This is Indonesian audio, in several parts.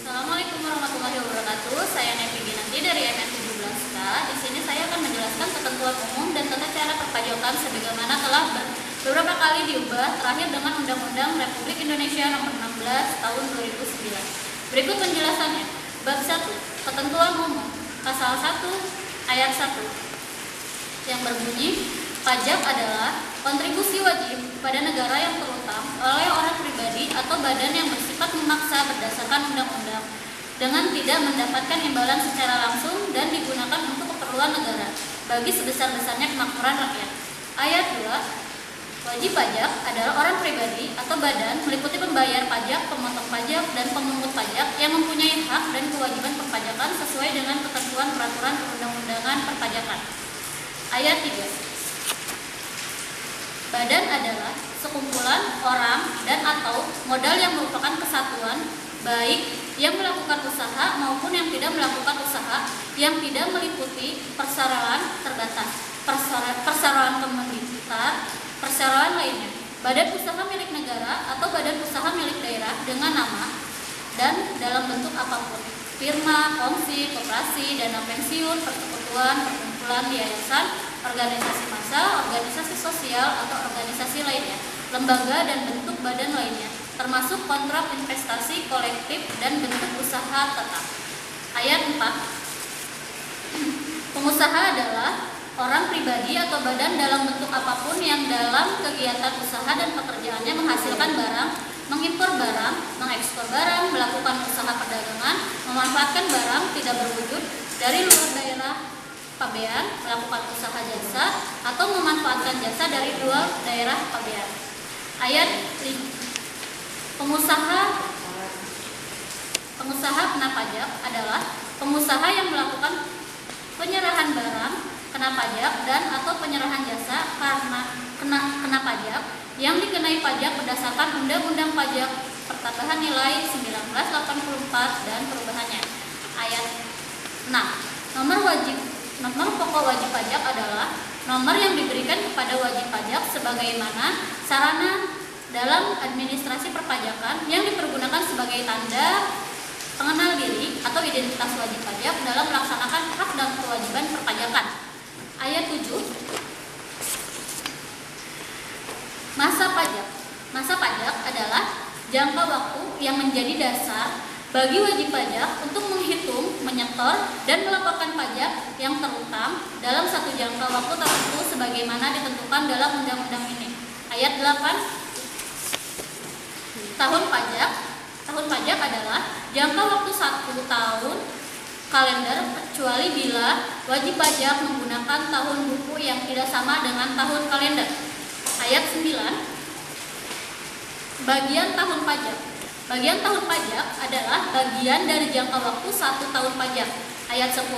Assalamualaikum warahmatullahi wabarakatuh. Saya Nevi Ginanti dari MN17K. Di sini saya akan menjelaskan ketentuan umum dan tata cara perpajakan sebagaimana telah beberapa kali diubah, terakhir dengan Undang-Undang Republik Indonesia Nomor 16 Tahun 2009. Berikut penjelasannya. Bab 1. Ketentuan umum. Pasal 1 ayat 1 yang berbunyi, pajak adalah kontribusi wajib pada negara yang terutang oleh orang pribadi atau badan yang bersifat memaksa berdasarkan undang-undang dengan tidak mendapatkan imbalan secara langsung dan digunakan untuk keperluan negara bagi sebesar-besarnya kemakmuran rakyat. Ayat 2. Wajib pajak adalah orang pribadi atau badan meliputi pembayar pajak, pemotong pajak, dan pemungut pajak yang mempunyai hak dan kewajiban perpajakan sesuai dengan ketentuan peraturan perundang-undangan perpajakan. Ayat 3. Badan adalah sekumpulan orang dan atau modal yang merupakan kesatuan, baik yang melakukan usaha maupun yang tidak melakukan usaha, yang tidak meliputi perseroan terbatas, perseroan komunitas, perseroan lainnya, badan usaha milik negara atau badan usaha milik daerah dengan nama dan dalam bentuk apapun, firma, kongsi, koperasi, dana pensiun, persekutuan, perkumpulan, yayasan, organisasi massa, organisasi sosial atau organisasi lainnya, lembaga dan bentuk badan lainnya, termasuk kontrak investasi kolektif dan bentuk usaha tetap. Ayat 4. Pengusaha adalah orang pribadi atau badan dalam bentuk apapun yang dalam kegiatan usaha dan pekerjaannya menghasilkan barang, mengimpor barang, mengekspor barang, melakukan usaha perdagangan, memanfaatkan barang tidak berwujud dari luar daerah pabean, melakukan usaha jasa, atau memanfaatkan jasa dari luar daerah pabean. Ayat 5. Pengusaha kena pajak adalah pengusaha yang melakukan penyerahan barang kena pajak dan atau penyerahan jasa karena kena pajak yang dikenai pajak berdasarkan Undang-Undang Pajak Pertambahan Nilai 1984 dan perubahannya. Ayat 6. Nomor pokok wajib pajak adalah nomor yang diberikan kepada wajib pajak sebagaimana sarana dalam administrasi perpajakan yang dipergunakan sebagai tanda pengenal diri atau identitas wajib pajak dalam melaksanakan hak dan kewajiban perpajakan. Ayat 7. Masa pajak. Masa pajak adalah jangka waktu yang menjadi dasar bagi wajib pajak untuk menghitung, menyetor, dan melaporkan pajak yang terutang dalam satu jangka waktu tertentu sebagaimana ditentukan dalam undang-undang ini. Ayat 8. Tahun pajak. Tahun pajak adalah jangka waktu 1 tahun kalender kecuali bila wajib pajak menggunakan tahun buku yang tidak sama dengan tahun kalender. Ayat 9. Bagian tahun pajak. Bagian tahun pajak adalah bagian dari jangka waktu 1 tahun pajak. Ayat 10.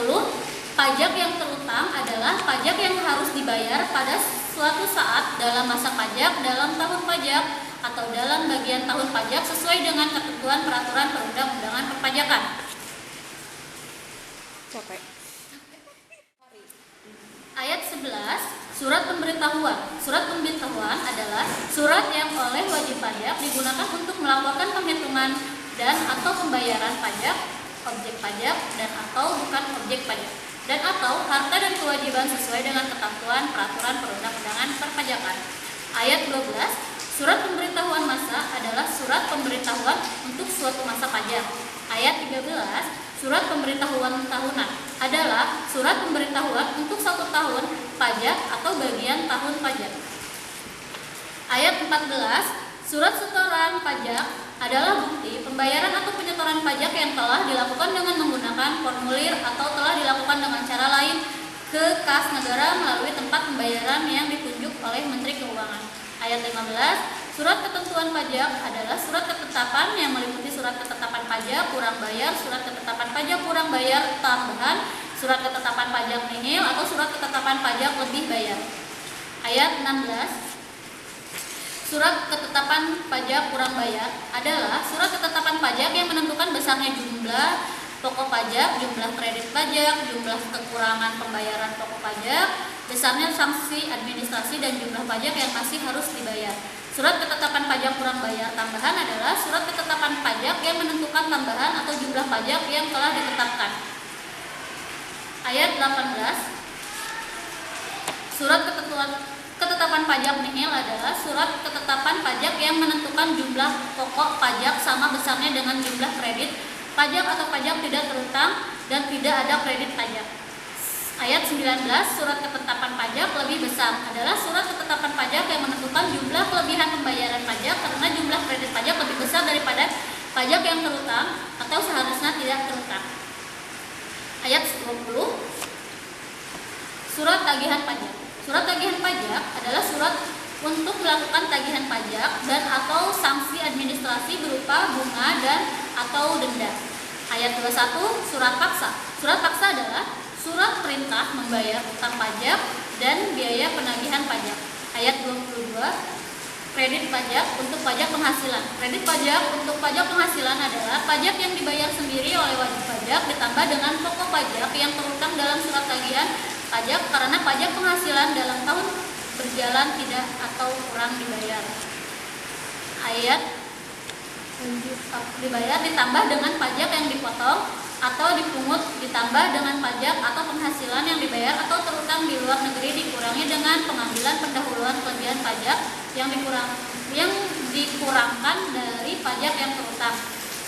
Pajak yang terutang adalah pajak yang harus dibayar pada suatu saat dalam masa pajak, dalam tahun pajak, atau dalam bagian tahun pajak sesuai dengan ketentuan peraturan perundang-undangan perpajakan. Ayat 11. Surat pemberitahuan. Surat pemberitahuan adalah surat yang oleh wajib pajak digunakan untuk melaporkan penghitungan dan atau pembayaran pajak, objek pajak dan atau bukan objek pajak, dan atau harta dan kewajiban sesuai dengan ketentuan peraturan perundang-undangan perpajakan. Ayat 12. Surat pemberitahuan masa adalah surat pemberitahuan untuk suatu masa pajak. Ayat 13. Surat pemberitahuan tahunan adalah surat pemberitahuan untuk 1 tahun pajak atau bagian tahun pajak. Ayat 14. Surat setoran pajak adalah bukti Pembayaran atau penyetoran pajak yang telah dilakukan dengan menggunakan formulir atau telah dilakukan dengan cara lain ke kas negara melalui tempat pembayaran yang ditunjuk oleh Menteri Keuangan. Ayat 15, surat ketentuan pajak adalah surat ketetapan yang meliputi surat ketetapan pajak kurang bayar, surat ketetapan pajak kurang bayar tambahan, surat ketetapan pajak nihil atau surat ketetapan pajak lebih bayar. Ayat 16, surat ketetapan pajak kurang bayar adalah surat ketetapan pajak yang menentukan besarnya jumlah pokok pajak, jumlah kredit pajak, jumlah kekurangan pembayaran pokok pajak, besarnya sanksi administrasi dan jumlah pajak yang masih harus dibayar. Surat ketetapan pajak kurang bayar tambahan adalah surat ketetapan pajak yang menentukan tambahan atau jumlah pajak yang telah ditetapkan. Ayat 18, surat ketetapan pajak nihil adalah surat ketetapan pajak yang menentukan jumlah pokok pajak sama besarnya dengan jumlah kredit pajak atau pajak tidak terutang dan tidak ada kredit pajak. Ayat 19, surat ketetapan pajak lebih besar adalah surat ketetapan pajak yang menentukan jumlah kelebihan pembayaran pajak karena jumlah kredit pajak lebih besar daripada pajak yang terutang atau seharusnya tidak terutang. Ayat 20, surat tagihan pajak. Surat tagihan pajak adalah surat untuk melakukan tagihan pajak dan atau sanksi administrasi berupa bunga dan atau denda. Ayat 21, surat paksa. Surat paksa adalah surat perintah membayar utang pajak dan biaya penagihan pajak. Ayat 22, kredit pajak untuk pajak penghasilan. Kredit pajak untuk pajak penghasilan adalah pajak yang dibayar sendiri oleh wajib pajak ditambah dengan pokok pajak yang terutang dalam surat tagihan pajak karena pajak penghasilan dalam tahun berjalan tidak atau kurang dibayar. Ayat dibayar ditambah dengan pajak yang dipotong atau dipungut ditambah dengan pajak atau penghasilan yang dibayar atau terutang di luar negeri dikurangi dengan pengambilan pendahuluan kelebihan pajak yang dikurangkan dari pajak yang terutang.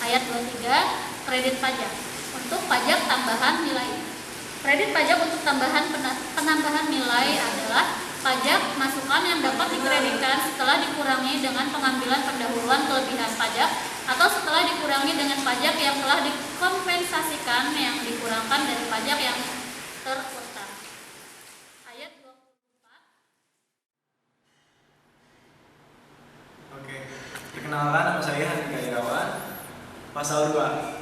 Ayat 23, kredit pajak untuk pajak tambahan nilai. Kredit pajak untuk penambahan nilai adalah pajak masukan yang dapat dikreditkan setelah dikurangi dengan pengambilan pendahuluan kelebihan pajak atau setelah dikurangi dengan pajak yang telah dikompensasikan yang dikurangkan dari pajak yang terutang. Ayat 24. Oke, perkenalkan nama saya Handika Irawan. Pasal 2.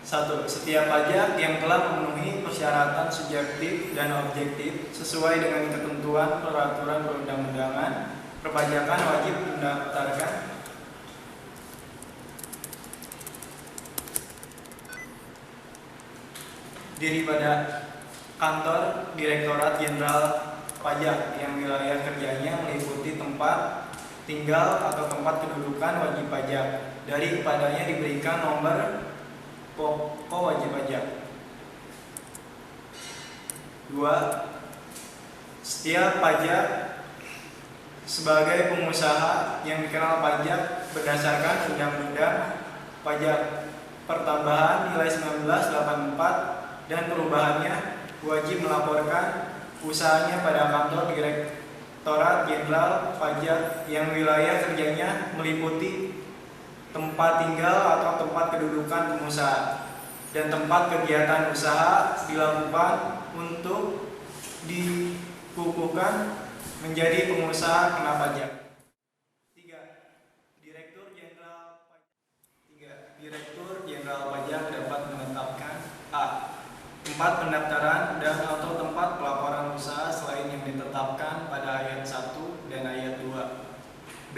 1. Setiap pajak yang telah memenuhi persyaratan subjektif dan objektif sesuai dengan ketentuan peraturan perundang-undangan perpajakan wajib mendaftarkan diri pada kantor Direktorat Jenderal Pajak yang wilayah kerjanya meliputi tempat tinggal atau tempat kedudukan wajib pajak dari kepadanya diberikan nomor pokok wajib pajak. 2. Setiap pajak sebagai pengusaha yang dikenal pajak berdasarkan Undang-Undang Pajak Pertambahan nilai 1984 dan perubahannya wajib melaporkan usahanya pada kantor Direktorat Jenderal Pajak yang wilayah kerjanya meliputi tempat tinggal atau tempat kedudukan pengusaha dan tempat kegiatan usaha dilakukan untuk dikukuhkan menjadi pengusaha kena pajak. 3. Direktur Jenderal Pajak dapat menetapkan a. tempat pendaftaran dan atau tempat pelaporan usaha selain yang ditetapkan pada ayat 1 dan ayat 2. B.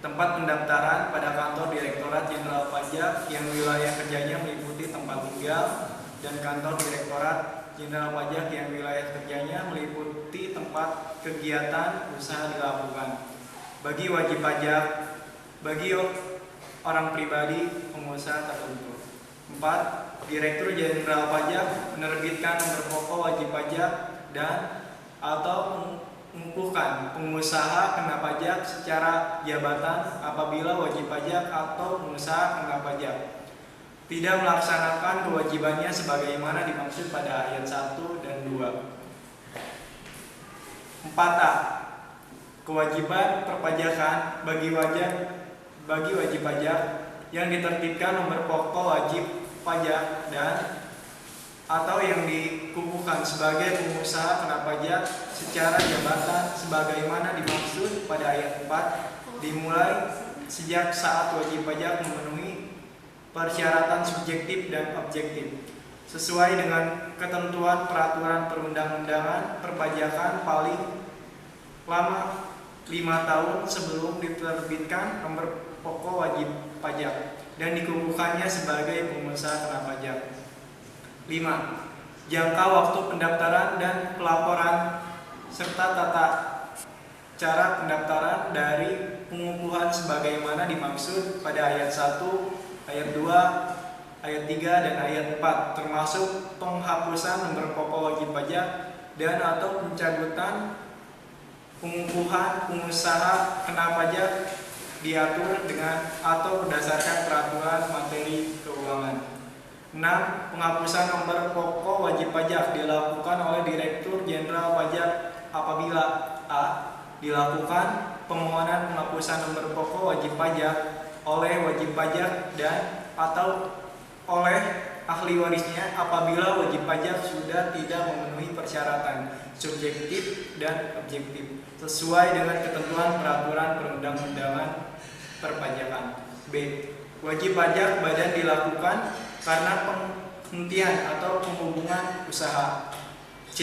Tempat pendaftaran pada kantor Direktorat Jenderal Pajak yang wilayah kerjanya meliputi tempat tinggal dan kantor Direktorat Jenderal Pajak yang wilayah kerjanya meliputi tempat kegiatan usaha dilakukan bagi wajib pajak bagi orang pribadi pengusaha tertentu. 4. Direktur Jenderal Pajak menerbitkan nomor pokok wajib pajak dan atau mengukuhkan pengusaha kena pajak secara jabatan apabila wajib pajak atau pengusaha kena pajak tidak melaksanakan kewajibannya sebagaimana dimaksud pada ayat 1 dan 2. 4a. Kewajiban perpajakan bagi wajib pajak yang ditertibkan nomor pokok wajib pajak dan atau yang dikukuhkan sebagai pengusaha kena pajak secara jabatan sebagaimana dimaksud pada ayat 4 dimulai sejak saat wajib pajak memenuhi persyaratan subjektif dan objektif sesuai dengan ketentuan peraturan perundang-undangan perpajakan paling lama 5 tahun sebelum diterbitkan nomor pokok wajib pajak dan dikukuhkannya sebagai pengusaha kena pajak. 5. Jangka waktu pendaftaran dan pelaporan serta tata cara pendaftaran dari pengukuhan sebagaimana dimaksud pada ayat 1, ayat 2, ayat 3, dan ayat 4 termasuk penghapusan nomor pokok wajib pajak dan atau pencabutan pengukuhan pengusaha kena pajak diatur dengan atau berdasarkan peraturan materi keuangan. 6. Penghapusan nomor pokok wajib pajak dilakukan oleh Direktur Jenderal Pajak apabila a. dilakukan permohonan penghapusan nomor pokok wajib pajak oleh wajib pajak dan atau oleh ahli warisnya apabila wajib pajak sudah tidak memenuhi persyaratan subjektif dan objektif sesuai dengan ketentuan peraturan perundang-undangan perpajakan. B. Wajib pajak badan dilakukan karena penghentian atau penghubungan usaha. C.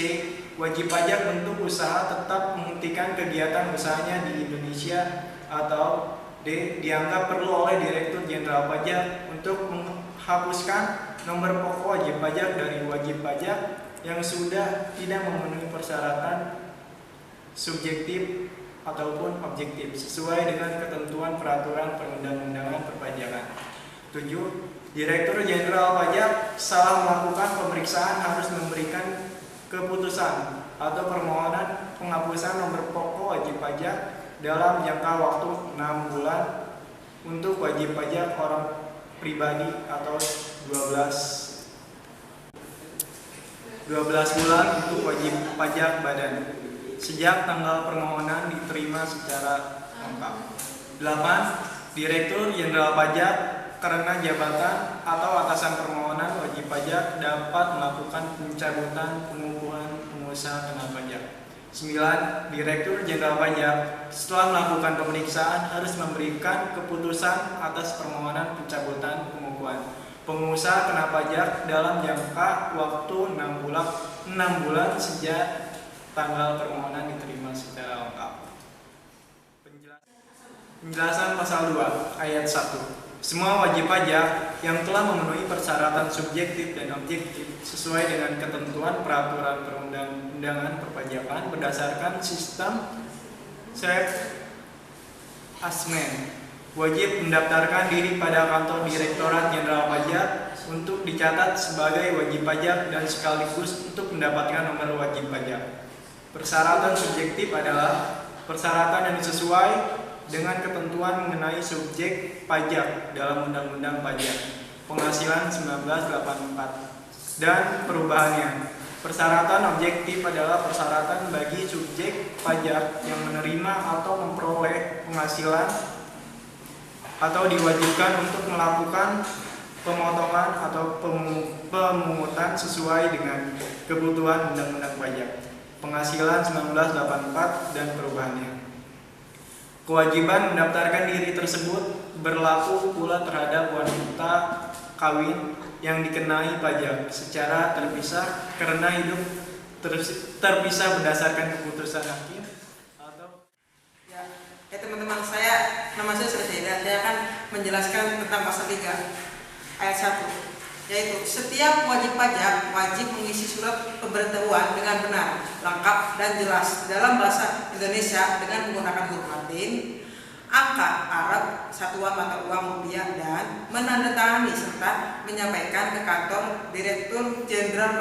Wajib pajak bentuk usaha tetap menghentikan kegiatan usahanya di Indonesia. Atau D. Dianggap perlu oleh Direktur Jenderal Pajak untuk menghapuskan nomor pokok wajib pajak dari wajib pajak yang sudah tidak memenuhi persyaratan subjektif ataupun objektif sesuai dengan ketentuan peraturan perundang-undangan perpajakan. 7. Direktur Jenderal Pajak salah melakukan pemeriksaan harus memberikan keputusan atau permohonan penghapusan nomor pokok wajib pajak dalam jangka waktu 6 bulan untuk wajib pajak orang pribadi atau 12 bulan untuk wajib pajak badan sejak tanggal permohonan diterima secara lengkap. 8. Direktur Jenderal Pajak karena jabatan atau atasan permohonan wajib pajak dapat melakukan pencabutan pengukuhan pengusaha kena pajak. 9. Direktur Jenderal Pajak setelah melakukan pemeriksaan harus memberikan keputusan atas permohonan pencabutan pengukuhan pengusaha kena pajak dalam jangka waktu 6 bulan sejak tanggal permohonan diterima secara lengkap. Penjelasan pasal 2 ayat 1. Semua wajib pajak yang telah memenuhi persyaratan subjektif dan objektif sesuai dengan ketentuan peraturan perundang-undangan perpajakan berdasarkan sistem self-assessment wajib mendaftarkan diri pada kantor Direktorat Jenderal Pajak untuk dicatat sebagai wajib pajak dan sekaligus untuk mendapatkan nomor wajib pajak. Persyaratan subjektif adalah persyaratan yang sesuai dengan ketentuan mengenai subjek pajak dalam Undang-Undang Pajak Penghasilan 1984 dan perubahannya. Persyaratan objektif adalah persyaratan bagi subjek pajak yang menerima atau memperoleh penghasilan atau diwajibkan untuk melakukan pemotongan atau pemungutan sesuai dengan kebutuhan Undang-Undang Pajak Penghasilan 1984 dan perubahannya. Kewajiban mendaftarkan diri tersebut berlaku pula terhadap wanita kawin yang dikenai pajak secara terpisah karena hidup terpisah berdasarkan keputusan hakim atau teman-teman, nama saya Selesai dan saya akan menjelaskan tentang pasal 3 ayat 1, yaitu setiap wajib pajak wajib mengisi surat pemberitahuan dengan benar, lengkap dan jelas dalam bahasa Indonesia dengan menggunakan huruf Latin, angka Arab, satuan mata uang rupiah, dan menandatangani serta menyampaikan ke kantor Direktur Jenderal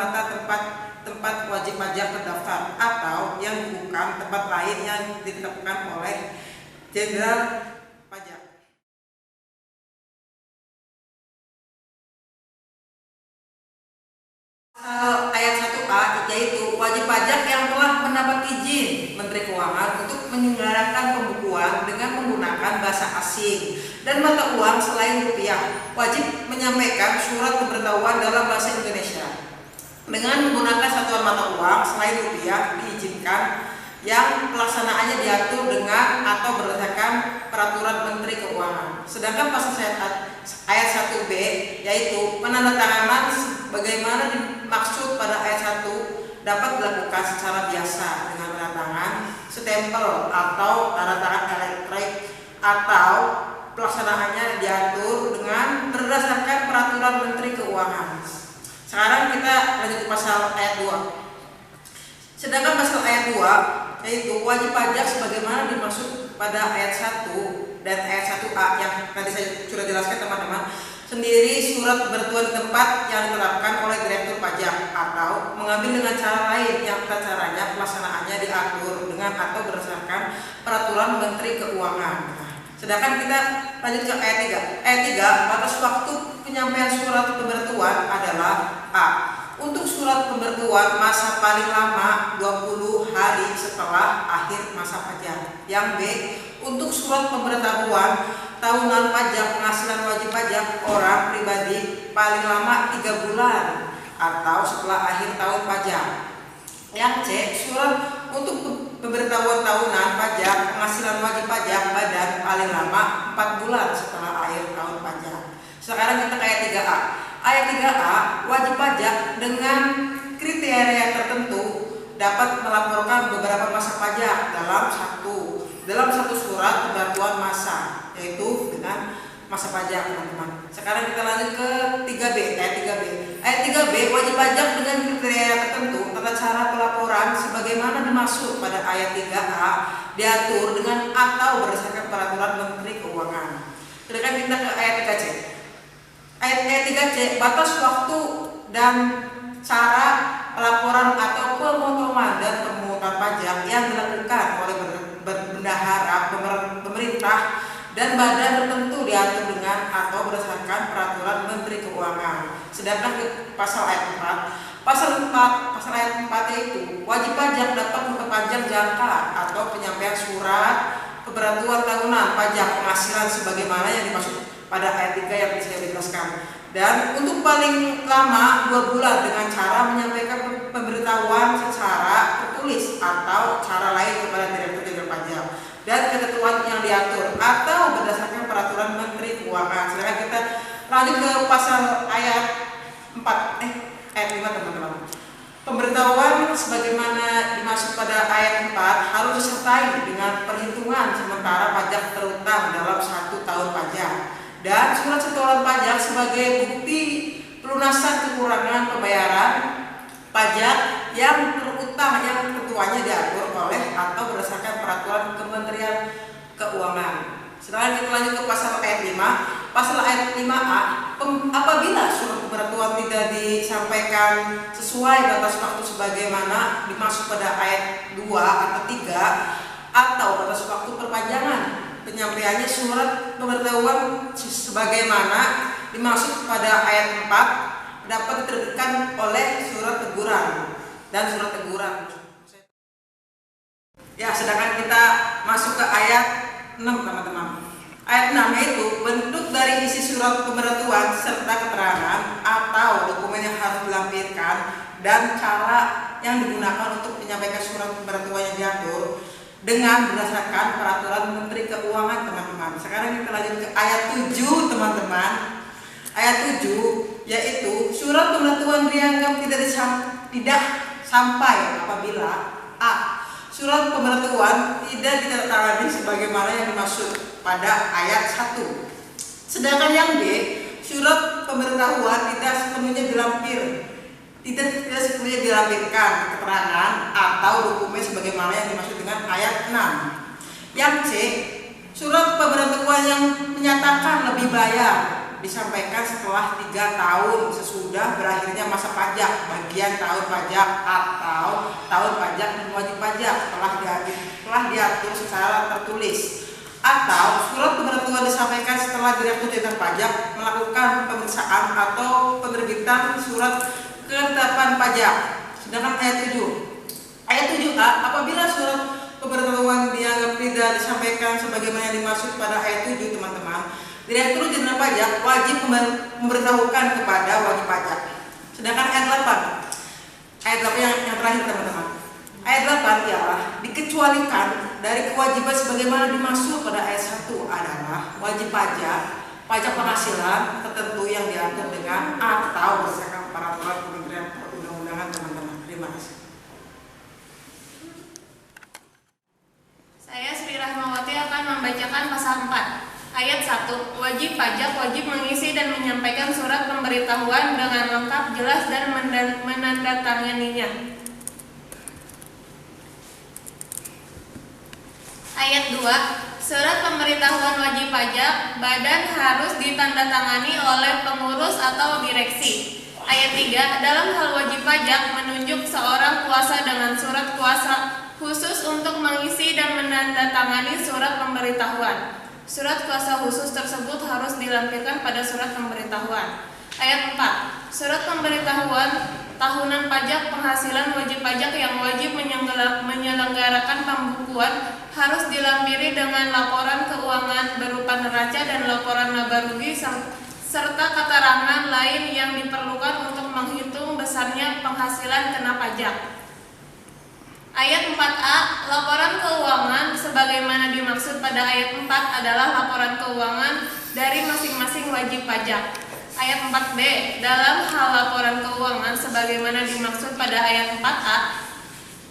tempat wajib pajak terdaftar atau yang bukan tempat lain yang ditetapkan oleh Jenderal Pajak. Ayat 1 1A yaitu wajib pajak yang telah mendapat izin Menteri Keuangan untuk menyelenggarakan pembukuan dengan menggunakan bahasa asing dan mata uang selain rupiah wajib menyampaikan surat pemberitahuan dalam bahasa Indonesia dengan menggunakan satuan mata uang selain rupiah diizinkan yang pelaksanaannya diatur dengan atau berdasarkan peraturan Menteri Keuangan. Sedangkan pasal ayat 1B yaitu penandatanganan bagaimana dimaksud pada ayat 1 dapat dilakukan secara biasa dengan tanda tangan, stempel atau tanda tangan elektronik atau pelaksanaannya diatur dengan berdasarkan peraturan Menteri Keuangan. Sekarang kita lanjut ke pasal ayat 2. Sedangkan pasal ayat 2 yaitu wajib pajak sebagaimana dimaksud pada ayat 1 dan ayat 1A yang tadi saya sudah jelaskan teman-teman sendiri surat pemberitahuan di tempat yang ditetapkan oleh Direktur Pajak atau mengambil dengan cara lain yang caranya pelaksanaannya diatur dengan atau berdasarkan peraturan Menteri Keuangan. Sedangkan kita lanjut ke ayat 3. Ayat 3 batas waktu penyampaian surat pemberitahuan adalah A. Untuk surat pemberitahuan masa paling lama 20 hari setelah akhir masa pajak. Yang B, untuk surat pemberitahuan tahunan pajak penghasilan wajib pajak orang pribadi paling lama 3 bulan atau setelah akhir tahun pajak. Yang C, surat untuk pemberitahuan tahunan pajak penghasilan wajib pajak badan paling lama 4 bulan setelah akhir tahun pajak. Sekarang kita ke ayat 3A. Ayat 3A, wajib pajak dengan kriteria tertentu dapat melaporkan beberapa masa pajak dalam satu surat pemberitahuan masa, yaitu dengan masa pajak, teman-teman. Sekarang kita lanjut ke 3B, ayat 3B. Ayat 3B, wajib pajak dengan kriteria tertentu tata cara pelaporan sebagaimana dimaksud pada ayat 3A diatur dengan atau berdasarkan peraturan Menteri Keuangan. Sedangkan kita ke ayat 3C. Ayat 3C, batas waktu dan cara pelaporan atau pemotongan dan pemungutan pajak yang dilakukan oleh bendahara pemerintah dan badan tertentu diatur dengan atau berdasarkan peraturan Menteri Keuangan. Sedangkan pasal ayat 4, pasal ayat 4 yaitu wajib pajak dapat memperpanjang jangka atau penyampaian surat pemberitahuan tahunan pajak penghasilan sebagaimana yang dimaksud pada ayat 3 yang saya jelaskan. Dan untuk paling lama 2 bulan dengan cara menyampaikan pemberitahuan secara tertulis atau cara lain kepada Direktur Jenderal Pajak dan ketentuan yang diatur atau berdasarkan peraturan Menteri Keuangan. Sedangkan kita lanjut ke pasal ayat 5 teman-teman. Pemberitahuan sebagaimana dimaksud pada ayat 4 harus disertai dengan perhitungan sementara pajak terutang dalam 1 tahun pajak dan surat setoran pajak sebagai bukti pelunasan kekurangan pembayaran pajak yang terutang yang ketentuannya diatur oleh atau berdasarkan peraturan Kementerian Keuangan. Sedangkan kita lanjut ke pasal ayat 5. Pasal ayat 5A, apabila surat pemberitahuan tidak disampaikan sesuai batas waktu sebagaimana dimaksud pada ayat 2 atau 3 atau batas waktu perpanjangan penyampaiannya surat pemberitahuan sebagaimana dimaksud pada ayat 4 dapat diterbitkan oleh surat teguran dan surat teguran. Ya, sedangkan kita masuk ke ayat 6 teman-teman. Ayat 6 yaitu bentuk dari isi surat pemberitahuan serta keterangan atau dokumen yang harus dilampirkan dan cara yang digunakan untuk menyampaikan surat pemberitahuan yang diatur dengan berdasarkan peraturan Menteri Keuangan, teman-teman. Sekarang kita lanjut ke ayat 7 teman-teman. Ayat 7 yaitu surat pemberitahuan dianggap tidak sampai apabila A. Surat pemberitahuan tidak ditandatangani sebagaimana yang dimaksud pada ayat 1. Sedangkan yang B, surat pemberitahuan tidak sepenuhnya dilampirkan keterangan atau dokumen sebagaimana yang dimaksud dengan ayat 6. Yang C, surat pemberitahuan yang menyatakan lebih bayar disampaikan setelah 3 tahun sesudah berakhirnya masa pajak, bagian tahun pajak atau tahun pajak dan wajib pajak telah diatur secara tertulis, atau surat pemberitahuan disampaikan setelah Direktur Jenderal Pajak melakukan pemeriksaan atau penerbitan surat ketetapan pajak. Sedangkan ayat 7a, apabila surat pemberitahuan dianggap tidak disampaikan sebagaimana yang dimaksud pada ayat 7, teman-teman, Direktur Jenderal Pajak wajib memberitahukan kepada wajib pajak. Sedangkan ayat 8 yang terakhir, teman-teman. Ayat 8 ialah dikecualikan dari kewajiban sebagaimana dimaksud pada ayat 1 adalah wajib pajak penghasilan tertentu yang diatur dengan atau berdasarkan peraturan Kementerian Perundang-undangan, teman-teman. Terima kasih. Saya Sri Rahmawati akan membacakan pasal 4. Ayat 1. Wajib pajak wajib mengisi dan menyampaikan surat pemberitahuan dengan lengkap, jelas, dan menandatanganinya. Ayat 2. Surat pemberitahuan wajib pajak badan harus ditandatangani oleh pengurus atau direksi. Ayat 3. Dalam hal wajib pajak menunjuk seorang kuasa dengan surat kuasa khusus untuk mengisi dan menandatangani surat pemberitahuan. Surat kuasa khusus tersebut harus dilampirkan pada surat pemberitahuan. Ayat 4. Surat pemberitahuan tahunan pajak penghasilan wajib pajak yang wajib menyelenggarakan pembukuan harus dilampiri dengan laporan keuangan berupa neraca dan laporan laba rugi serta keterangan lain yang diperlukan untuk menghitung besarnya penghasilan kena pajak. Ayat 4a, laporan keuangan sebagaimana dimaksud pada ayat 4 adalah laporan keuangan dari masing-masing wajib pajak. Ayat 4b, dalam hal laporan keuangan sebagaimana dimaksud pada ayat 4a,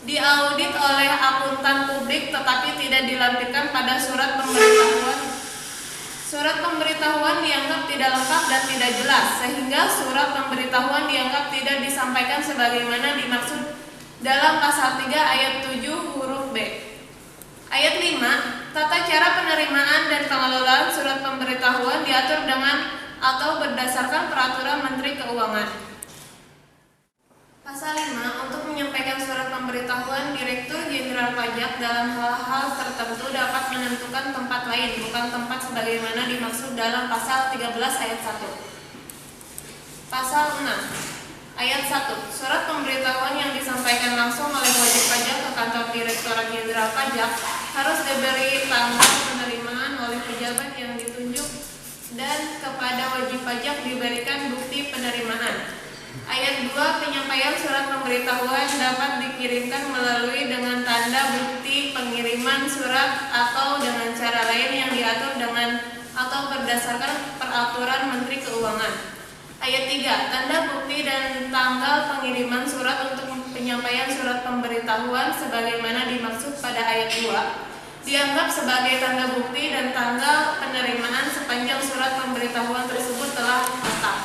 diaudit oleh akuntan publik tetapi tidak dilampirkan pada surat pemberitahuan. Surat pemberitahuan dianggap tidak lengkap dan tidak jelas, sehingga surat pemberitahuan dianggap tidak disampaikan sebagaimana dimaksud dalam pasal 3 ayat 7 huruf B. Ayat 5, tata cara penerimaan dan pengelolaan surat pemberitahuan diatur dengan atau berdasarkan peraturan Menteri Keuangan. Pasal 5, untuk menyampaikan surat pemberitahuan, Direktur Jenderal Pajak dalam hal-hal tertentu dapat menentukan tempat lain, bukan tempat sebagaimana dimaksud dalam pasal 13 ayat 1. Pasal 6 ayat 1. Surat pemberitahuan yang disampaikan langsung oleh wajib pajak ke kantor Direktorat Jenderal Pajak harus diberi tanggal penerimaan oleh pejabat yang ditunjuk dan kepada wajib pajak diberikan bukti penerimaan. Ayat 2. Penyampaian surat pemberitahuan dapat dikirimkan melalui dengan tanda bukti pengiriman surat atau dengan cara lain yang diatur dengan atau berdasarkan peraturan Menteri Keuangan. Ayat 3. Tanda bukti dan tanggal pengiriman surat untuk penyampaian surat pemberitahuan sebagaimana dimaksud pada ayat 2 dianggap sebagai tanda bukti dan tanggal penerimaan sepanjang surat pemberitahuan tersebut telah lengkap.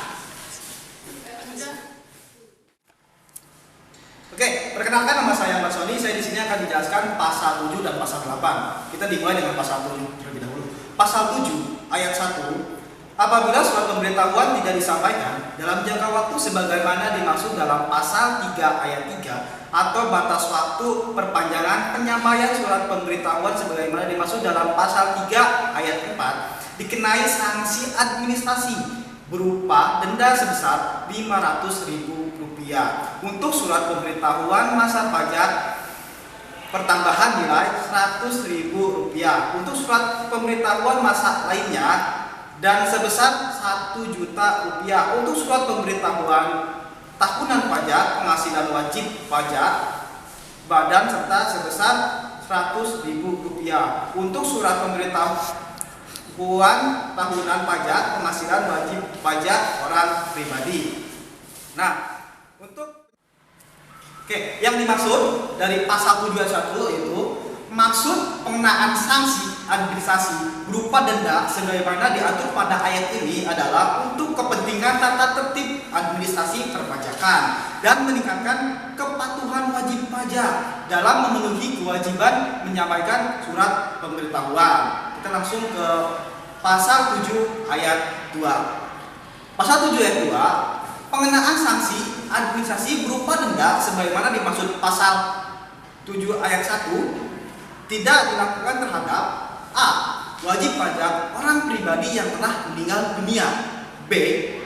Oke, perkenalkan nama saya Mbak Sony. Saya di sini akan menjelaskan pasal 7 dan pasal 8. Kita dimulai dengan pasal 7 terlebih dahulu. Pasal 7 ayat 1. Apabila surat pemberitahuan tidak disampaikan dalam jangka waktu sebagaimana dimaksud dalam pasal 3 ayat 3 atau batas waktu perpanjangan penyampaian surat pemberitahuan sebagaimana dimaksud dalam pasal 3 ayat 4 dikenai sanksi administrasi berupa denda sebesar Rp500.000 untuk surat pemberitahuan masa pajak pertambahan nilai Rp100.000 untuk surat pemberitahuan masa lainnya dan sebesar Rp1 juta untuk surat pemberitahuan tahunan pajak penghasilan wajib pajak badan serta sebesar Rp100.000 untuk surat pemberitahuan tahunan pajak penghasilan wajib pajak orang pribadi. Nah, yang dimaksud dari pasal 7 ayat 1 itu maksud pengenaan sanksi administrasi berupa denda sebagaimana diatur pada ayat ini adalah untuk kepentingan tata tertib administrasi perpajakan dan meningkatkan kepatuhan wajib pajak dalam memenuhi kewajiban menyampaikan surat pemberitahuan. Kita langsung ke pasal 7 ayat 2. Pasal 7 ayat 2, pengenaan sanksi administrasi berupa denda sebagaimana dimaksud pasal 7 ayat 1 tidak dilakukan terhadap A. Wajib pajak orang pribadi yang telah meninggal dunia, B.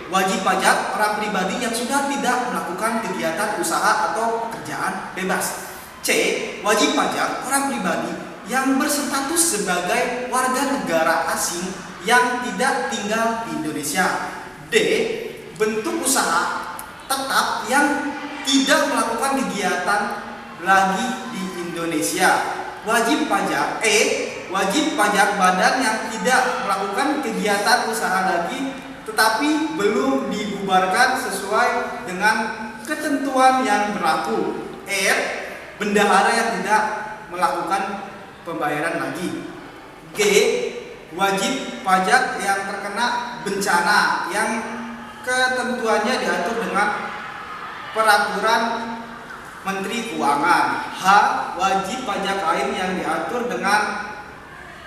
wajib pajak orang pribadi yang sudah tidak melakukan kegiatan usaha atau pekerjaan bebas. C. Wajib pajak orang pribadi yang berstatus sebagai warga negara asing yang tidak tinggal di Indonesia. D. Bentuk usaha tetap yang tidak melakukan kegiatan lagi di Indonesia. Wajib pajak wajib pajak badan yang tidak melakukan kegiatan usaha lagi tetapi belum dibubarkan sesuai dengan ketentuan yang berlaku. R. Bendahara yang tidak melakukan pembayaran lagi. G. Wajib pajak yang terkena bencana yang ketentuannya diatur dengan peraturan Menteri Keuangan. H. Wajib pajak lain yang diatur dengan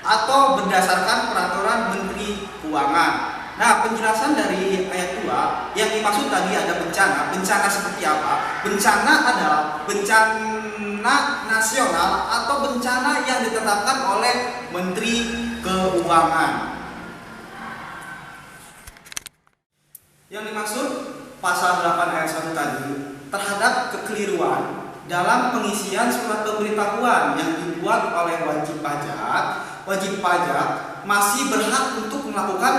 atau berdasarkan peraturan Menteri Keuangan. Nah, penjelasan dari ayat 2 yang dimaksud tadi ada bencana. Bencana seperti apa? Bencana adalah bencana nasional atau bencana yang ditetapkan oleh Menteri Keuangan. Yang dimaksud pasal 8 ayat 1 tadi terhadap kekeliruan dalam pengisian surat pemberitahuan yang dibuat oleh wajib pajak masih berhak untuk melakukan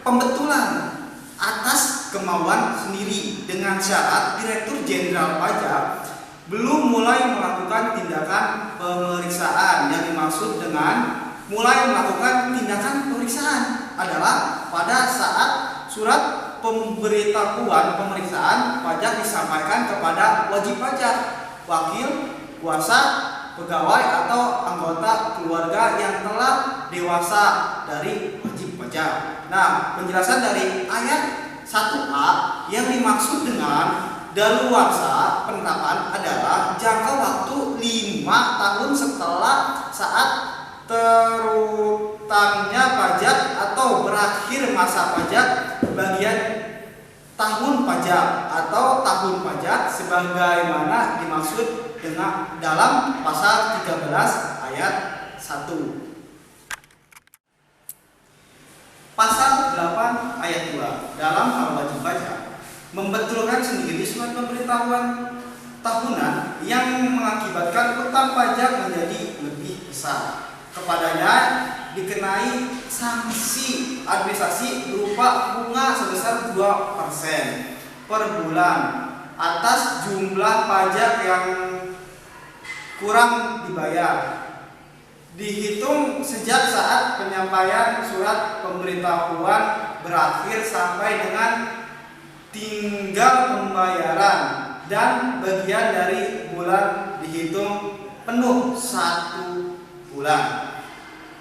pembetulan atas kemauan sendiri dengan syarat Direktur Jenderal Pajak belum mulai melakukan tindakan pemeriksaan. Yang dimaksud dengan mulai melakukan tindakan pemeriksaan adalah pada saat surat pemberitahuan pemeriksaan pajak disampaikan kepada wajib pajak, wakil, kuasa, pegawai atau anggota keluarga yang telah dewasa dari wajib pajak. Nah, penjelasan dari ayat 1A yang dimaksud dengan daluarsa penetapan adalah jangka waktu 5 tahun setelah saat terutangnya pajak atau berakhir masa pajak bagian tahun pajak atau tahun pajak sebagaimana dimaksud dengan dalam pasal 13 ayat 1. Pasal 8 ayat 2 dalam hal wajib pajak membetulkan sendiri surat pemberitahuan tahunan yang mengakibatkan utang pajak menjadi lebih besar. Kepadanya dikenai sanksi administrasi berupa bunga sebesar 2% per bulan atas jumlah pajak yang kurang dibayar, dihitung sejak saat penyampaian surat pemberitahuan berakhir sampai dengan tinggal pembayaran dan bagian dari bulan dihitung penuh 1 bulan.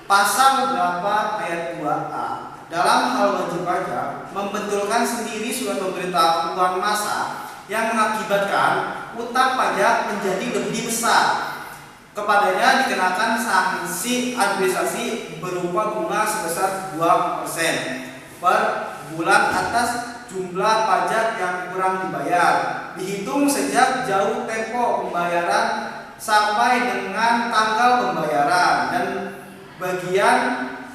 Pasal 8 ayat 2A dalam hal wajib pajak membetulkan sendiri surat pemberitahuan masa yang mengakibatkan utang pajak menjadi lebih besar. Kepadanya dikenakan sanksi administrasi berupa bunga sebesar 2% per bulan atas jumlah pajak yang kurang dibayar, dihitung sejak jauh tempo pembayaran sampai dengan tanggal pembayaran dan bagian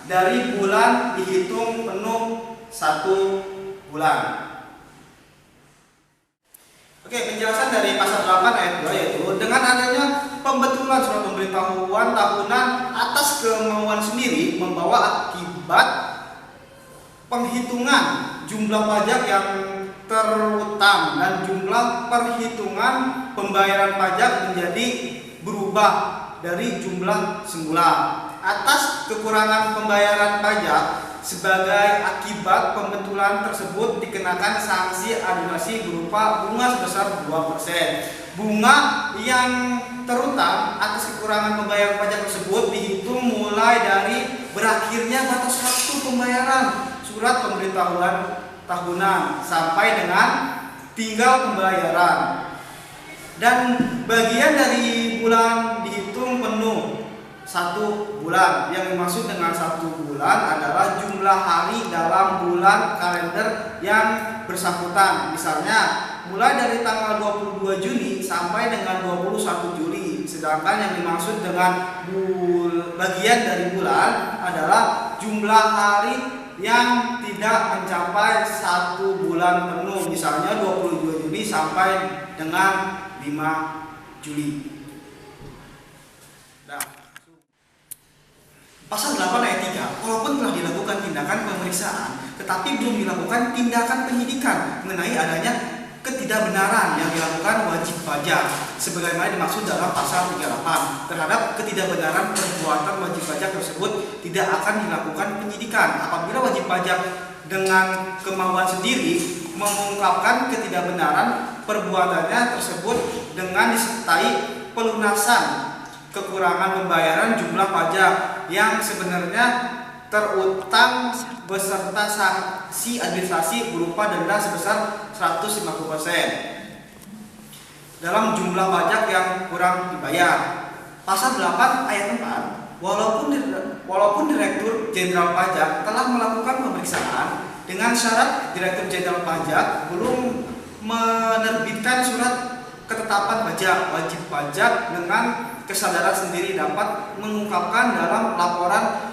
dari bulan dihitung penuh 1 bulan. Oke, penjelasan dari pasal 8 ayat 2 yaitu dengan adanya pembetulan surat pemberitahuan tahunan atas kemauan sendiri membawa akibat penghitungan jumlah pajak yang terutang dan jumlah perhitungan pembayaran pajak menjadi berubah dari jumlah semula. Atas kekurangan pembayaran pajak sebagai akibat pembetulan tersebut dikenakan sanksi administrasi berupa bunga sebesar 2%. Bunga yang terutang atas kekurangan pembayaran pajak tersebut dihitung mulai dari berakhirnya batas waktu pembayaran surat pemberitahuan tahunan sampai dengan tinggal pembayaran, dan bagian dari bulan dihitung penuh 1 bulan. Yang dimaksud dengan 1 bulan adalah jumlah hari dalam bulan kalender yang bersangkutan. Misalnya mulai dari tanggal 22 Juni sampai dengan 21 Juli. Sedangkan yang dimaksud dengan bagian dari bulan adalah jumlah hari yang tidak mencapai 1 bulan penuh, misalnya 22 Juni sampai dengan 5 Juli. Nah, pasal 8 ayat 3, walaupun telah dilakukan tindakan pemeriksaan tetapi belum dilakukan tindakan penyidikan mengenai adanya ketidakbenaran yang dilakukan wajib pajak sebagaimana dimaksud dalam pasal 38. Terhadap ketidakbenaran perbuatan wajib pajak tersebut tidak akan dilakukan penyidikan apabila wajib pajak dengan kemauan sendiri mengungkapkan ketidakbenaran perbuatannya tersebut dengan disertai pelunasan kekurangan pembayaran jumlah pajak yang sebenarnya terutang beserta sanksi administrasi berupa denda sebesar 150% dalam jumlah pajak yang kurang dibayar. Pasal 8 ayat 4, walaupun Direktur Jenderal Pajak telah melakukan pemeriksaan dengan syarat Direktur Jenderal Pajak belum menerbitkan surat ketetapan pajak, wajib pajak dengan kesadaran sendiri dapat mengungkapkan dalam laporan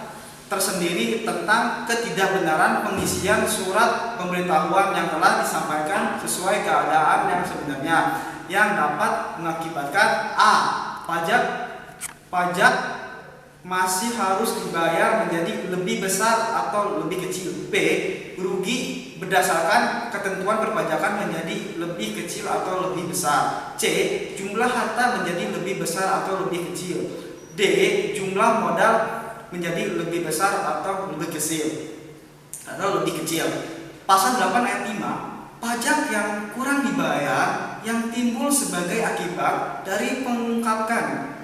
tersendiri tentang ketidakbenaran pengisian surat pemberitahuan yang telah disampaikan sesuai keadaan yang sebenarnya yang dapat mengakibatkan a. Pajak masih harus dibayar menjadi lebih besar atau lebih kecil. B. Rugi berdasarkan ketentuan perpajakan menjadi lebih kecil atau lebih besar. C. Jumlah harta menjadi lebih besar atau lebih kecil. D. Jumlah modal menjadi lebih besar atau lebih kecil. Pasal 8 ayat 5, pajak yang kurang dibayar yang timbul sebagai akibat dari pengungkapan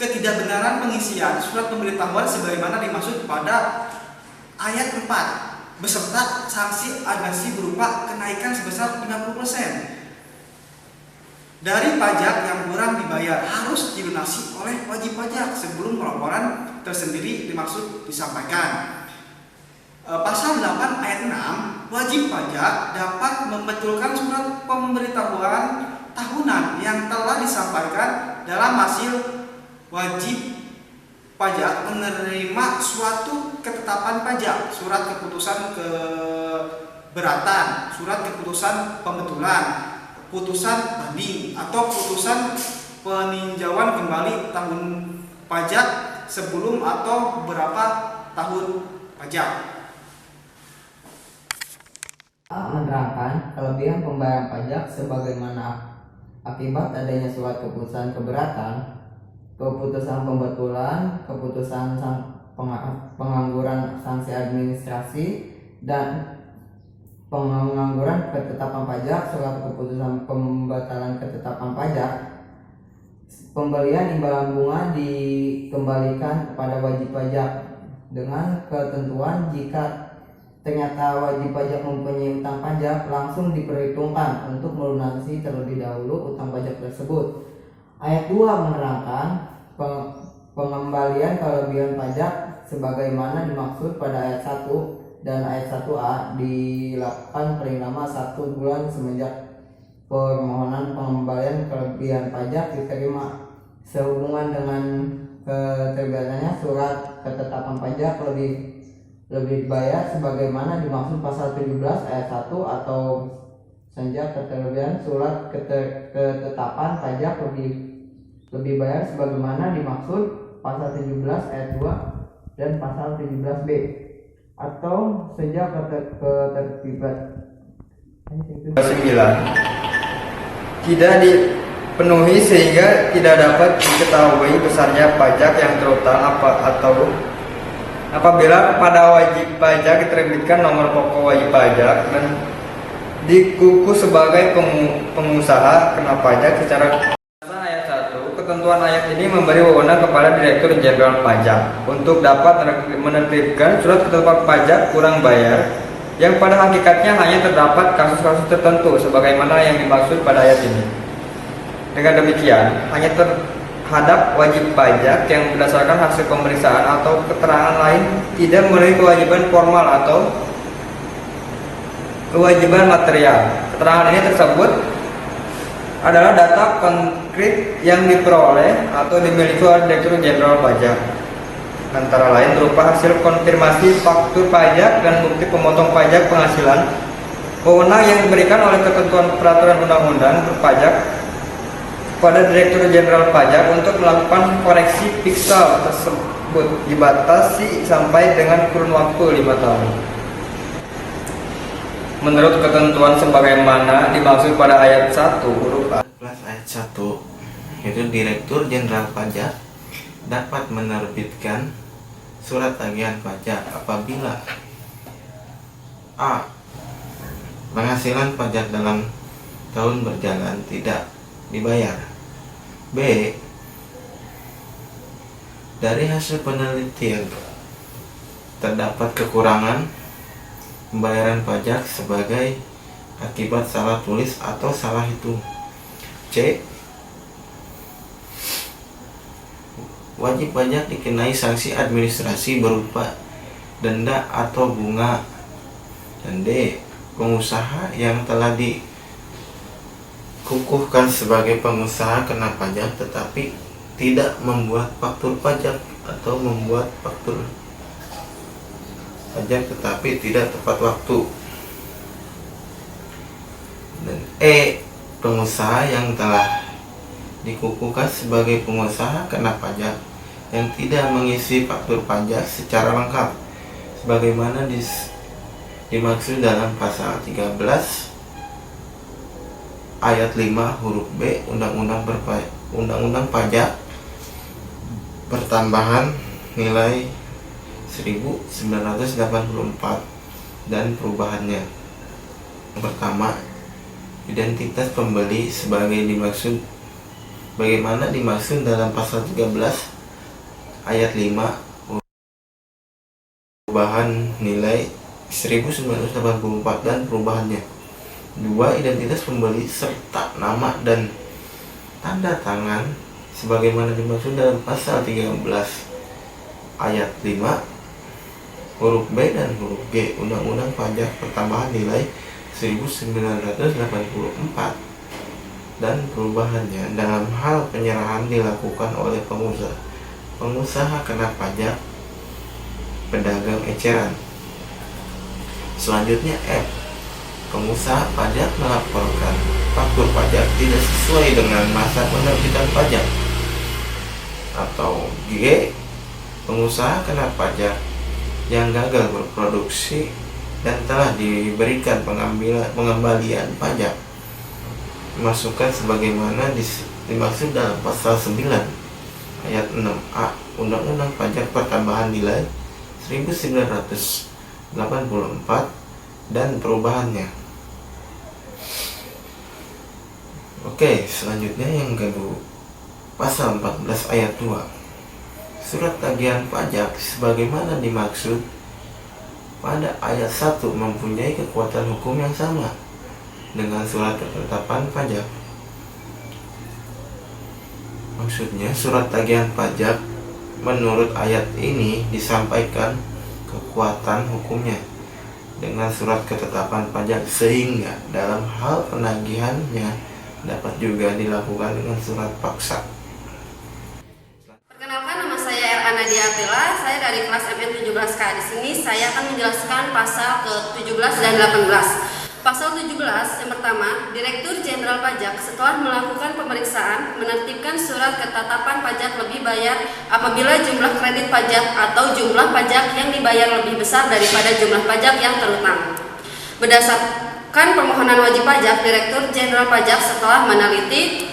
ketidakbenaran pengisian surat pemberitahuan sebagaimana dimaksud pada ayat 4 beserta sanksi administrasi berupa kenaikan sebesar 50% dari pajak yang kurang dibayar harus dilunasi oleh wajib pajak sebelum pelaporan tersendiri dimaksud disampaikan. Pasal 8 ayat 6, wajib pajak dapat membetulkan surat pemberitahuan tahunan yang telah disampaikan dalam hasil wajib pajak menerima suatu ketetapan pajak, surat keputusan keberatan, surat keputusan pembetulan, putusan banding atau putusan peninjauan kembali tahun pajak sebelum atau beberapa tahun pajak. Menerangkan kelebihan pembayaran pajak sebagaimana akibat adanya surat keputusan keberatan, keputusan pembetulan, keputusan pengangguran sanksi administrasi dan pengangguran ketetapan pajak, surat keputusan pembatalan ketetapan pajak, pembelian imbalan bunga dikembalikan kepada wajib pajak dengan ketentuan jika ternyata wajib pajak mempunyai utang pajak langsung diperhitungkan untuk melunasi terlebih dahulu utang pajak tersebut. Ayat 2 menerangkan pengembalian kelebihan pajak sebagaimana dimaksud pada ayat 1 dan ayat 1A dilakukan paling lama 1 bulan semenjak permohonan pengembalian kelebihan pajak diterima sehubungan dengan keterbitannya surat ketetapan pajak lebih dibayar sebagaimana dimaksud pasal 17 ayat 1 atau sejak keterbitan surat ketetapan pajak lebih bayar sebagaimana dimaksud pasal 17 ayat 2 dan pasal 17B atau sejak ketertiban 9 tidak dipenuhi sehingga tidak dapat diketahui besarnya pajak yang terutang apabila pada wajib pajak diterbitkan nomor pokok wajib pajak dan dikukus sebagai pengusaha kena pajak secara ayat 1. Ketentuan ayat ini memberi wewenang kepada Direktur Jenderal Pajak untuk dapat menerbitkan surat ketetapan pajak kurang bayar yang pada hakikatnya hanya terdapat kasus-kasus tertentu sebagaimana yang dimaksud pada ayat ini. Dengan demikian, hanya terhadap wajib pajak yang berdasarkan hasil pemeriksaan atau keterangan lain tidak memiliki kewajiban formal atau kewajiban material. Keterangan ini tersebut adalah data konkret yang diperoleh atau dimiliki oleh Direktur Jenderal Pajak. antara lain berupa hasil konfirmasi faktur pajak dan bukti pemotong pajak penghasilan. Wewenang yang diberikan oleh ketentuan peraturan undang-undang berpajak pada Direktur Jenderal Pajak untuk melakukan koreksi piksel tersebut dibatasi sampai dengan kurun waktu 5 tahun. Menurut ketentuan sebagaimana dimaksud pada ayat 1 huruf A. Ayat 1 yaitu Direktur Jenderal Pajak dapat menerbitkan surat tagihan pajak apabila A. Penghasilan pajak dalam tahun berjalan tidak dibayar. B. Dari hasil penelitian terdapat kekurangan pembayaran pajak sebagai akibat salah tulis atau salah hitung. C. Wajib pajak dikenai sanksi administrasi berupa denda atau bunga. Dan D. Pengusaha yang telah dikukuhkan sebagai pengusaha kena pajak tetapi tidak membuat faktur pajak atau membuat faktur pajak tetapi tidak tepat waktu. Dan E. Pengusaha yang telah dikukuhkan sebagai pengusaha kena pajak yang tidak mengisi faktur pajak secara lengkap sebagaimana dimaksud dalam pasal 13 ayat 5 huruf B Undang-Undang Pajak Pertambahan nilai 1984 dan perubahannya. Yang pertama, identitas pembeli bagaimana dimaksud dalam pasal 13 ayat 5 perubahan nilai 1984 dan perubahannya. 2. Identitas pembeli serta nama dan tanda tangan sebagaimana dimaksud dalam pasal 13 ayat 5 huruf B dan huruf G Undang-Undang Pajak Pertambahan nilai 1984 dan perubahannya dalam hal penyerahan dilakukan oleh pengusaha kena pajak pedagang eceran. Selanjutnya F. Pengusaha pajak melaporkan faktur pajak tidak sesuai dengan masa penerbitan pajak. Atau G. Pengusaha kena pajak yang gagal berproduksi dan telah diberikan pengembalian pajak masukan sebagaimana dimaksud dalam pasal 9 ayat 6A Undang-Undang Pajak Pertambahan nilai 1984 dan perubahannya. Oke, selanjutnya yang kedua, pasal 14 ayat 2. Surat tagihan pajak sebagaimana dimaksud pada ayat 1 mempunyai kekuatan hukum yang sama dengan surat ketetapan pajak. Maksudnya, surat tagihan pajak menurut ayat ini disampaikan kekuatan hukumnya dengan surat ketetapan pajak sehingga dalam hal penagihannya dapat juga dilakukan dengan surat paksa. Perkenalkan, nama saya R. Nadia Apela, saya dari kelas MN 17K. Di sini saya akan menjelaskan pasal ke-17 dan 18. Pasal 17 yang pertama, Direktur Jenderal Pajak setelah melakukan pemeriksaan menertibkan surat ketetapan pajak lebih bayar apabila jumlah kredit pajak atau jumlah pajak yang dibayar lebih besar daripada jumlah pajak yang terutang. Berdasarkan permohonan wajib pajak, Direktur Jenderal Pajak setelah meneliti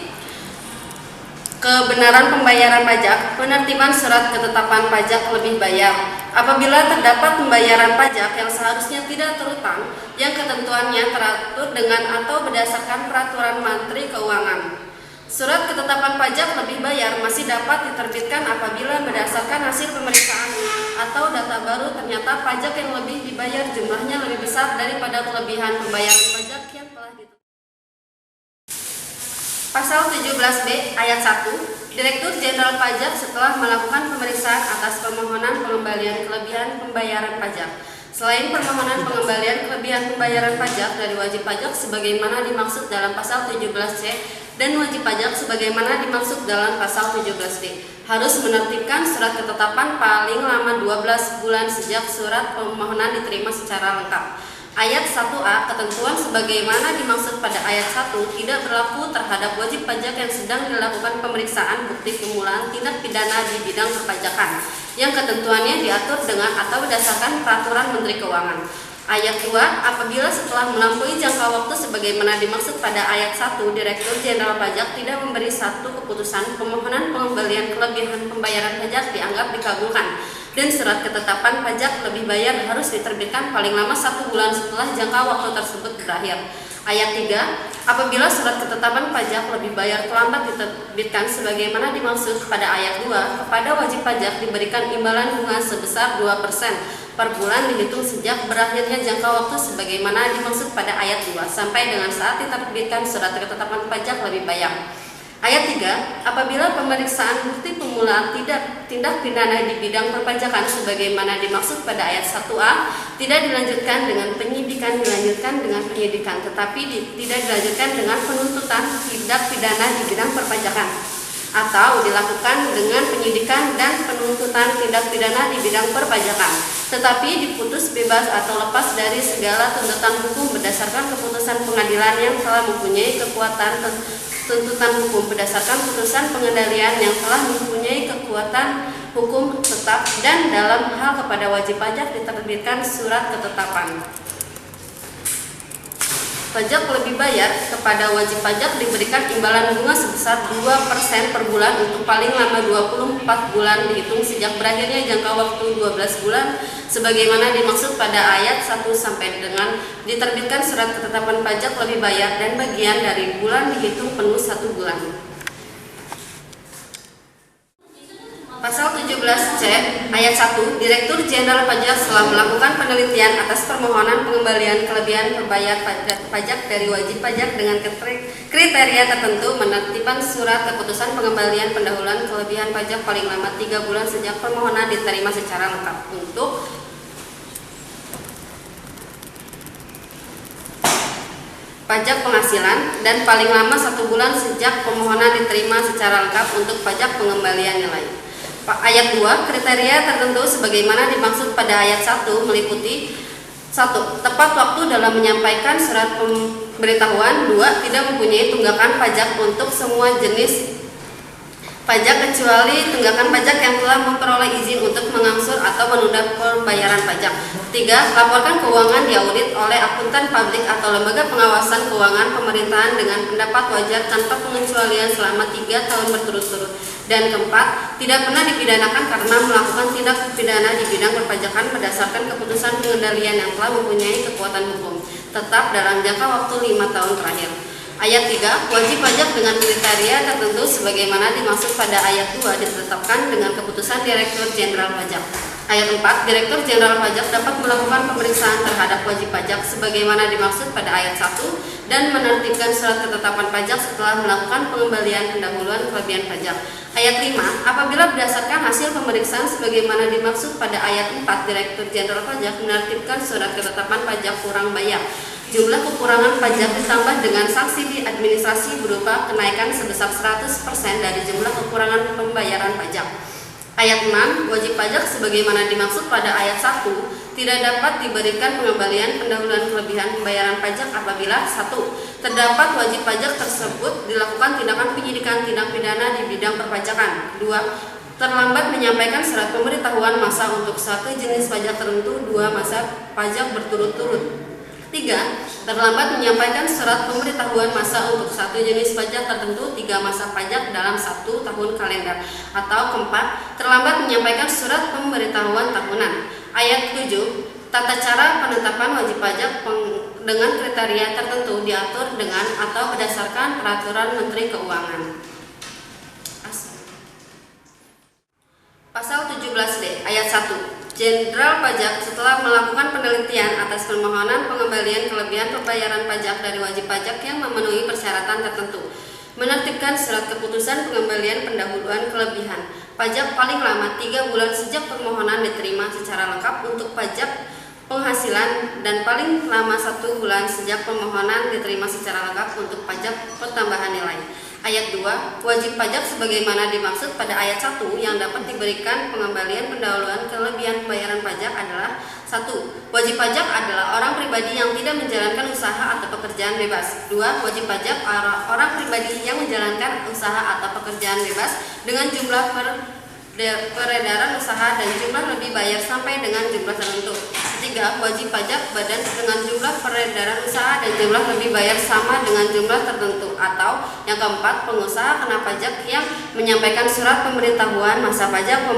kebenaran pembayaran pajak, penertiban surat ketetapan pajak lebih bayar apabila terdapat pembayaran pajak yang seharusnya tidak terutang yang ketentuannya teratur dengan atau berdasarkan peraturan Menteri Keuangan. Surat ketetapan pajak lebih bayar masih dapat diterbitkan apabila berdasarkan hasil pemeriksaan atau data baru ternyata pajak yang lebih dibayar jumlahnya lebih besar daripada kelebihan pembayaran pajak yang telah ditetapkan. Pasal 17B ayat 1, Direktur Jenderal Pajak setelah melakukan pemeriksaan atas permohonan pengembalian kelebihan pembayaran pajak. Selain permohonan pengembalian kelebihan pembayaran pajak dari wajib pajak sebagaimana dimaksud dalam pasal 17C dan wajib pajak sebagaimana dimaksud dalam pasal 17D. Harus menertibkan surat ketetapan paling lama 12 bulan sejak surat permohonan diterima secara lengkap. Ayat 1A, ketentuan sebagaimana dimaksud pada ayat 1 tidak berlaku terhadap wajib pajak yang sedang dilakukan pemeriksaan bukti permulaan tindak pidana di bidang perpajakan, yang ketentuannya diatur dengan atau berdasarkan peraturan Menteri Keuangan. Ayat 2, apabila setelah melampaui jangka waktu sebagaimana dimaksud pada ayat 1, Direktur Jenderal Pajak tidak memberi satu keputusan, permohonan pengembalian kelebihan pembayaran pajak dianggap dikabulkan, dan surat ketetapan pajak lebih bayar harus diterbitkan paling lama 1 bulan setelah jangka waktu tersebut berakhir. Ayat 3, apabila surat ketetapan pajak lebih bayar terlambat diterbitkan sebagaimana dimaksud pada ayat 2, kepada wajib pajak diberikan imbalan bunga sebesar 2% per bulan dihitung sejak berakhirnya jangka waktu sebagaimana dimaksud pada ayat 2 sampai dengan saat diterbitkan surat ketetapan pajak lebih bayar. Ayat 3, apabila pemeriksaan bukti permulaan tindak pidana di bidang perpajakan sebagaimana dimaksud pada ayat 1A tidak dilanjutkan dengan penyidikan, dilanjutkan dengan penyidikan, tetapi tidak dilanjutkan dengan penuntutan tindak pidana di bidang perpajakan, atau dilakukan dengan penyidikan dan penuntutan tindak pidana di bidang perpajakan, tetapi diputus bebas atau lepas dari segala tuntutan hukum berdasarkan keputusan pengadilan yang telah mempunyai kekuatan tuntutan hukum berdasarkan putusan pengendalian yang telah mempunyai kekuatan hukum tetap, dan dalam hal kepada wajib pajak diterbitkan surat ketetapan pajak lebih bayar, kepada wajib pajak diberikan imbalan bunga sebesar 2% per bulan untuk paling lama 24 bulan dihitung sejak berakhirnya jangka waktu 12 bulan sebagaimana dimaksud pada ayat 1 sampai dengan diterbitkan surat ketetapan pajak lebih bayar dan bagian dari bulan dihitung penuh 1 bulan. Pasal 17C ayat 1, Direktur Jenderal Pajak setelah melakukan penelitian atas permohonan pengembalian kelebihan berbayar pajak dari wajib pajak dengan kriteria tertentu menertibkan surat keputusan pengembalian pendahuluan kelebihan pajak paling lama 3 bulan sejak permohonan diterima secara lengkap untuk pajak penghasilan dan paling lama 1 bulan sejak permohonan diterima secara lengkap untuk pajak pengembalian nilai. Ayat 2, kriteria tertentu sebagaimana dimaksud pada ayat 1 meliputi 1. Tepat waktu dalam menyampaikan surat pemberitahuan. 2. Tidak mempunyai tunggakan pajak untuk semua jenis pajak kecuali tunggakan pajak yang telah memperoleh izin untuk mengangsur atau menunda pembayaran pajak. 3. Laporkan keuangan diaudit oleh akuntan publik atau lembaga pengawasan keuangan pemerintahan dengan pendapat wajar tanpa pengecualian selama 3 tahun berturut-turut. Dan keempat, tidak pernah dipidanakan karena melakukan tindak pidana di bidang perpajakan berdasarkan keputusan pengendalian yang telah mempunyai kekuatan hukum tetap dalam jangka waktu 5 tahun terakhir. Ayat 3, wajib pajak dengan kriteria tertentu sebagaimana dimaksud pada ayat 2 ditetapkan dengan keputusan Direktur Jenderal Pajak. Ayat 4, Direktur Jenderal Pajak dapat melakukan pemeriksaan terhadap wajib pajak sebagaimana dimaksud pada ayat 1 dan menertibkan surat ketetapan pajak setelah melakukan pengembalian pendahuluan kelebihan pajak. Ayat 5, apabila berdasarkan hasil pemeriksaan sebagaimana dimaksud pada ayat 4, Direktur Jenderal Pajak menertibkan surat ketetapan pajak kurang bayar. Jumlah kekurangan pajak ditambah dengan sanksi administrasi berupa kenaikan sebesar 100% dari jumlah kekurangan pembayaran pajak. Ayat 6, wajib pajak sebagaimana dimaksud pada ayat 1 tidak dapat diberikan pengembalian pendahuluan kelebihan pembayaran pajak apabila 1. Terdapat wajib pajak tersebut dilakukan tindakan penyidikan tindak pidana di bidang perpajakan. 2. Terlambat menyampaikan surat pemberitahuan masa untuk satu jenis pajak tertentu 2 masa pajak berturut-turut. 3. Terlambat menyampaikan surat pemberitahuan masa untuk satu jenis pajak tertentu 3 masa pajak dalam 1 tahun kalender. Atau keempat, terlambat menyampaikan surat pemberitahuan tahunan. Ayat 7, tata cara penetapan wajib pajak dengan kriteria tertentu diatur dengan atau berdasarkan peraturan Menteri Keuangan. Pasal 17D ayat 1, Jenderal Pajak setelah melakukan penelitian atas permohonan pengembalian kelebihan pembayaran pajak dari wajib pajak yang memenuhi persyaratan tertentu, menertibkan surat keputusan pengembalian pendahuluan kelebihan pajak paling lama 3 bulan sejak permohonan diterima secara lengkap untuk pajak penghasilan dan paling lama 1 bulan sejak permohonan diterima secara lengkap untuk pajak pertambahan nilai. Ayat 2, wajib pajak sebagaimana dimaksud pada ayat 1 yang dapat diberikan pengembalian pendahuluan kelebihan pembayaran pajak adalah 1. Wajib pajak adalah orang pribadi yang tidak menjalankan usaha atau pekerjaan bebas. 2. Wajib pajak orang pribadi yang menjalankan usaha atau pekerjaan bebas dengan jumlah peredaran usaha dan jumlah lebih bayar sampai dengan jumlah tertentu. 3. Wajib pajak badan dengan jumlah peredaran usaha dan jumlah lebih bayar sama dengan jumlah tertentu. Atau yang keempat, pengusaha kena pajak yang menyampaikan surat pemberitahuan masa pajak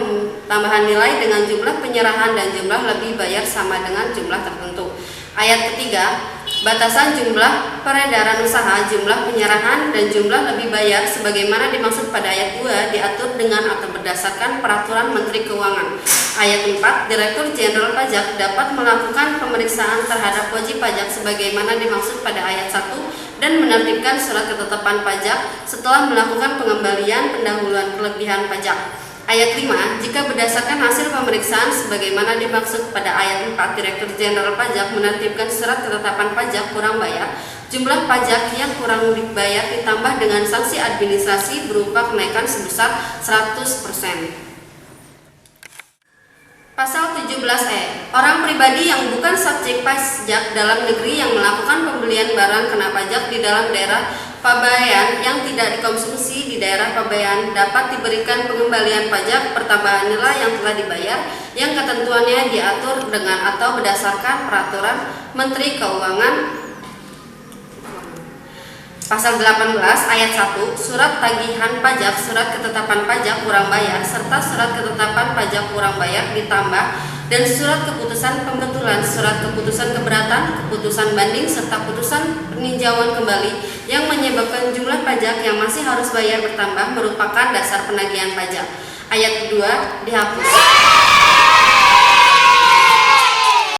tambahan nilai dengan jumlah penyerahan dan jumlah lebih bayar sama dengan jumlah tertentu. Ayat ketiga, batasan jumlah peredaran usaha, jumlah penyerahan, dan jumlah lebih bayar sebagaimana dimaksud pada ayat 2 diatur dengan atau berdasarkan peraturan Menteri Keuangan. Ayat 4, Direktur Jenderal Pajak dapat melakukan pemeriksaan terhadap wajib pajak sebagaimana dimaksud pada ayat 1 dan menertibkan surat ketetapan pajak setelah melakukan pengembalian pendahuluan kelebihan pajak. Ayat 5, jika berdasarkan hasil pemeriksaan sebagaimana dimaksud pada ayat 4, Direktur Jenderal Pajak menertibkan surat ketetapan pajak kurang bayar, jumlah pajak yang kurang dibayar ditambah dengan sanksi administrasi berupa kenaikan sebesar 100%. Pasal 17E, orang pribadi yang bukan subjek pajak dalam negeri yang melakukan pembelian barang kena pajak di dalam daerah pabean yang tidak dikonsumsi di daerah pabean dapat diberikan pengembalian pajak pertambahan nilai yang telah dibayar yang ketentuannya diatur dengan atau berdasarkan peraturan Menteri Keuangan. Pasal 18 ayat 1, surat tagihan pajak, surat ketetapan pajak kurang bayar, serta surat ketetapan pajak kurang bayar ditambah, dan surat keputusan pembetulan, surat keputusan keberatan, keputusan banding, serta putusan peninjauan kembali yang menyebabkan jumlah pajak yang masih harus bayar bertambah merupakan dasar penagihan pajak. Ayat kedua dihapus.